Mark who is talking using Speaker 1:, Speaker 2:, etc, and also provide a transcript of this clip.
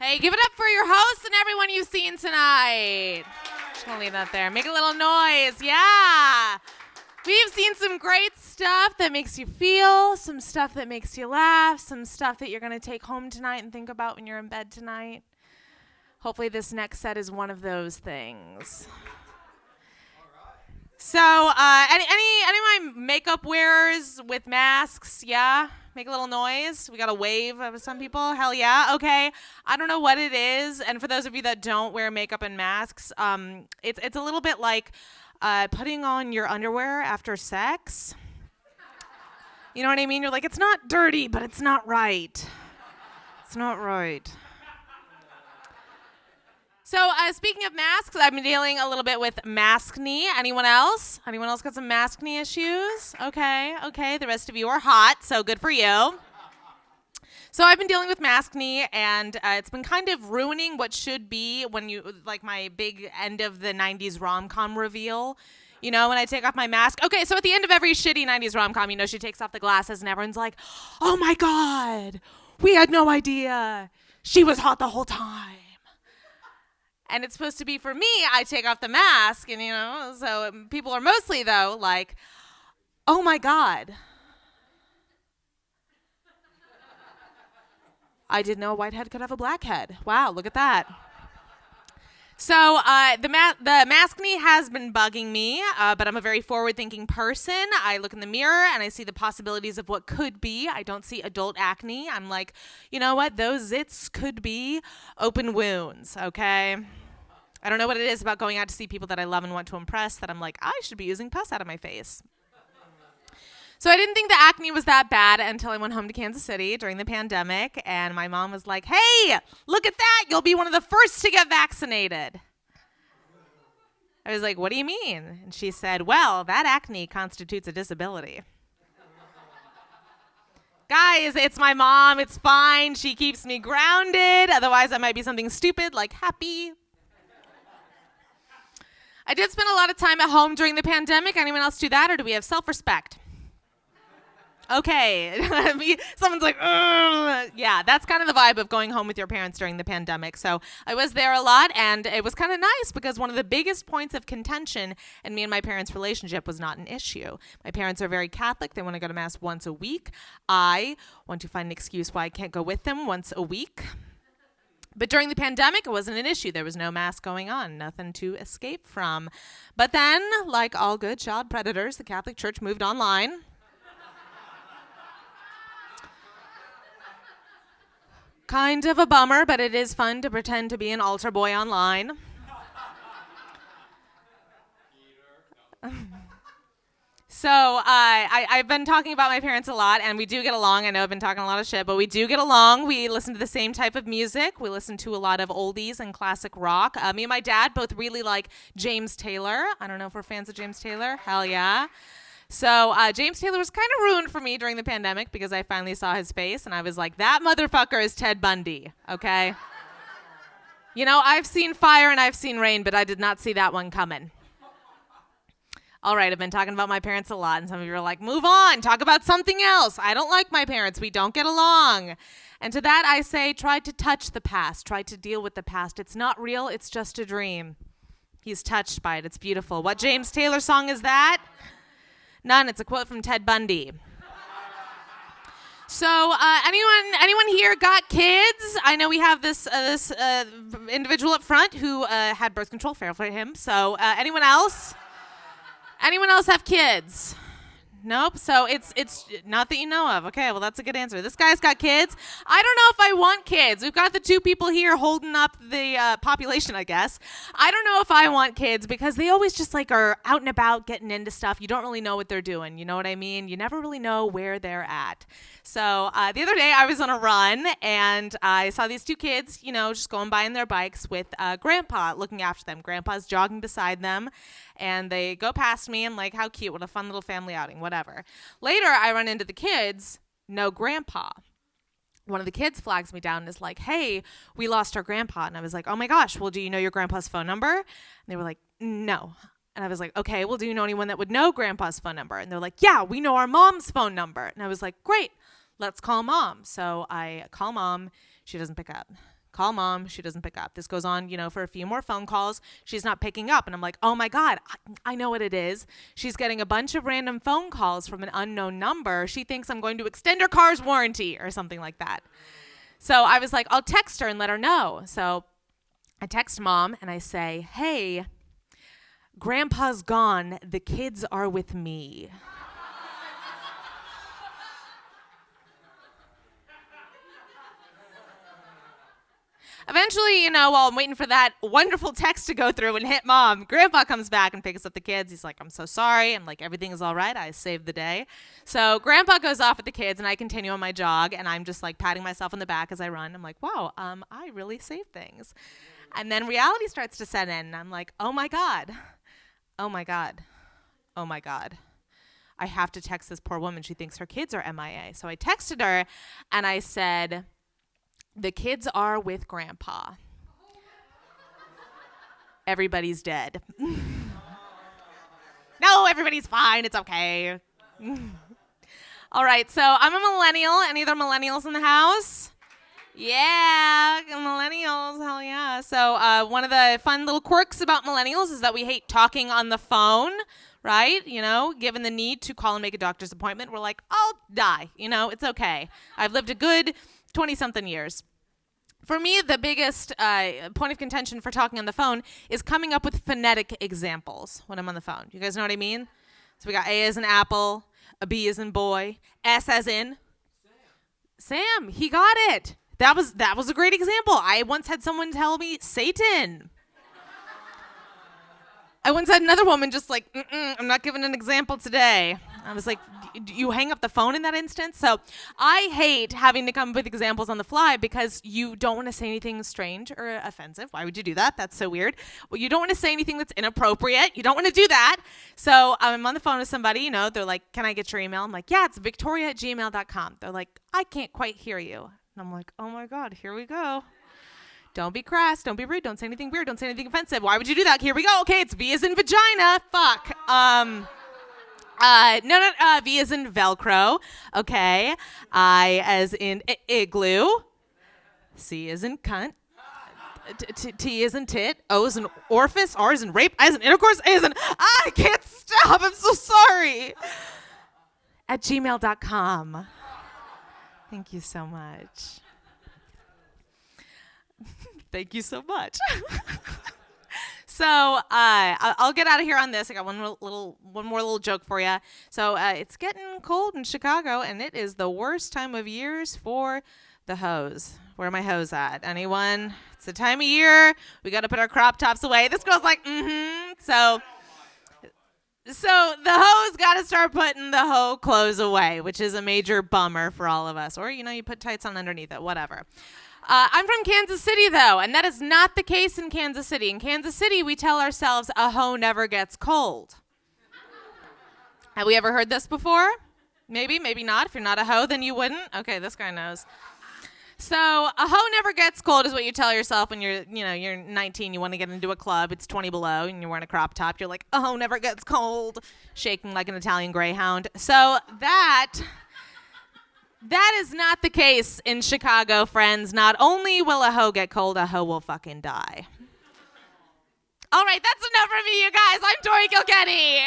Speaker 1: Hey, give it up for your hosts and everyone you've seen tonight. Just gonna leave that there. Make a little noise. Yeah. We've seen some great stuff that makes you feel, some stuff that makes you laugh, some stuff that you're gonna take home tonight and think about when you're in bed tonight. Hopefully this next set is one of those things. So, any of my makeup wearers with masks? Yeah? Make a little noise. We got a wave of some people. Hell yeah. Okay. I don't know what it is. And for those of you that don't wear makeup and masks, it's a little bit like putting on your underwear after sex. You know what I mean? You're like, it's not dirty, but it's not right. It's not right. So speaking of masks, I've been dealing a little bit with maskne. Anyone else? Anyone else got some maskne issues? Okay. The rest of you are hot, so good for you. So I've been dealing with maskne, and it's been kind of ruining what should be when you, like my big end of the 90s rom-com reveal. You know, when I take off my mask. Okay, so at the end of every shitty 90s rom-com, you know, she takes off the glasses and everyone's like, oh my God, we had no idea. She was hot the whole time. And it's supposed to be for me, I take off the mask, and, you know, so people are mostly, though, like, oh, my God. I didn't know a white head could have a black head. Wow, look at that. So the maskne has been bugging me, but I'm a very forward-thinking person. I look in the mirror, and I see the possibilities of what could be. I don't see adult acne. I'm like, you know what? Those zits could be open wounds, okay? I don't know what it is about going out to see people that I love and want to impress that I'm like, I should be using pus out of my face. So I didn't think the acne was that bad until I went home to Kansas City during the pandemic, and my mom was like, hey, look at that. You'll be one of the first to get vaccinated. I was like, what do you mean? And she said, well, that acne constitutes a disability. Guys, it's my mom. It's fine. She keeps me grounded. Otherwise, I might be something stupid like happy. I did spend a lot of time at home during the pandemic. Anyone else do that, or do we have self-respect? Okay. Someone's like, ugh. Yeah, that's kind of the vibe of going home with your parents during the pandemic. So I was there a lot, and it was kind of nice because one of the biggest points of contention in me and my parents' relationship was not an issue. My parents are very Catholic. They want to go to Mass once a week. I want to find an excuse why I can't go with them once a week. But during the pandemic, it wasn't an issue. There was no Mass going on, nothing to escape from. But then, like all good child predators, the Catholic Church moved online. Kind of a bummer, but it is fun to pretend to be an altar boy online. So I've been talking about my parents a lot, and we do get along. I know I've been talking a lot of shit, but we do get along. We listen to the same type of music. We listen to a lot of oldies and classic rock. Me and my dad both really like James Taylor. I don't know if we're fans of James Taylor. Hell yeah. So James Taylor was kind of ruined for me during the pandemic because I finally saw his face, and I was like, that motherfucker is Ted Bundy, okay? You know, I've seen fire and I've seen rain, but I did not see that one coming. All right, I've been talking about my parents a lot, and some of you are like, move on, talk about something else. I don't like my parents. We don't get along. And to that I say, try to touch the past. Try to deal with the past. It's not real. It's just a dream. He's touched by it. It's beautiful. What James Taylor song is that? None. It's a quote from Ted Bundy. So anyone here got kids? I know we have this individual up front who had birth control, fair for him. So anyone else? Anyone else have kids? Nope. So it's not that you know of. Okay, well, that's a good answer. This guy's got kids. I don't know if I want kids. We've got the two people here holding up the population, I guess. I don't know if I want kids because they always just like are out and about getting into stuff. You don't really know what they're doing. You know what I mean? You never really know where they're at. So the other day I was on a run and I saw these two kids, you know, just going by on their bikes with Grandpa looking after them. Grandpa's jogging beside them. And they go past me. I'm like, how cute. What a fun little family outing. Whatever. Later, I run into the kids. No grandpa. One of the kids flags me down and is like, hey, we lost our grandpa. And I was like, oh my gosh, well, do you know your grandpa's phone number? And they were like, no. And I was like, okay, well, do you know anyone that would know grandpa's phone number? And they're like, yeah, we know our mom's phone number. And I was like, great, let's call mom. So I call mom. She doesn't pick up. Call mom. She doesn't pick up. This goes on, for a few more phone calls. She's not picking up. And I'm like, oh my God, I know what it is. She's getting a bunch of random phone calls from an unknown number. She thinks I'm going to extend her car's warranty or something like that. So I was like, I'll text her and let her know. So I text mom and I say, hey, Grandpa's gone. The kids are with me. Eventually, while I'm waiting for that wonderful text to go through and hit mom, Grandpa comes back and picks up the kids. He's like, I'm so sorry. I'm like, everything is all right. I saved the day. So Grandpa goes off with the kids and I continue on my jog and I'm just like patting myself on the back as I run. I'm like, wow, I really saved things. And then reality starts to set in and I'm like, oh my God. Oh my God. Oh my God. I have to text this poor woman. She thinks her kids are MIA. So I texted her and I said, the kids are with Grandpa. Everybody's dead. No, everybody's fine. It's okay. All right, so I'm a millennial. Any other millennials in the house? Yeah, millennials, hell yeah. So one of the fun little quirks about millennials is that we hate talking on the phone, right? Given the need to call and make a doctor's appointment, we're like, I'll die. It's okay. I've lived a good 20-something years. For me, the biggest point of contention for talking on the phone is coming up with phonetic examples when I'm on the phone. You guys know what I mean? So we got A as in apple, a B as in boy, S as in Sam. He got it. That was a great example. I once had someone tell me Satan. I once had another woman just like, I'm not giving an example today. I was like, you hang up the phone in that instance? So I hate having to come up with examples on the fly because you don't want to say anything strange or offensive. Why would you do that? That's so weird. Well, you don't want to say anything that's inappropriate. You don't want to do that. So I'm on the phone with somebody, they're like, can I get your email? I'm like, yeah, it's victoria@gmail.com. They're like, I can't quite hear you. And I'm like, oh my God, here we go. Don't be crass. Don't be rude. Don't say anything weird. Don't say anything offensive. Why would you do that? Here we go. Okay, it's V as in vagina. Fuck. No, V as in Velcro. Okay. I as in igloo. C as in cunt. T as in tit. O as in orifice. R as in rape. I as in intercourse. A as in I can't stop. I'm so sorry. @gmail.com. Thank you so much. Thank you so much. So I'll get out of here on this. I got one more little joke for you. So it's getting cold in Chicago, and it is the worst time of years for the hose. Where are my hose at? Anyone? It's the time of year. We got to put our crop tops away. This girl's like, So the hoes got to start putting the hoe clothes away, which is a major bummer for all of us. Or, you put tights on underneath it, whatever. I'm from Kansas City, though, and that is not the case in Kansas City. In Kansas City, we tell ourselves a hoe never gets cold. Have we ever heard this before? Maybe, maybe not. If you're not a hoe, then you wouldn't. Okay, this guy knows. So a hoe never gets cold is what you tell yourself when you're 19, you want to get into a club, it's 20 below, and you're wearing a crop top. You're like, a hoe never gets cold, shaking like an Italian greyhound. So that is not the case in Chicago, friends. Not only will a hoe get cold, a hoe will fucking die. All right, that's enough for me, you guys. I'm Tori Kilkenny.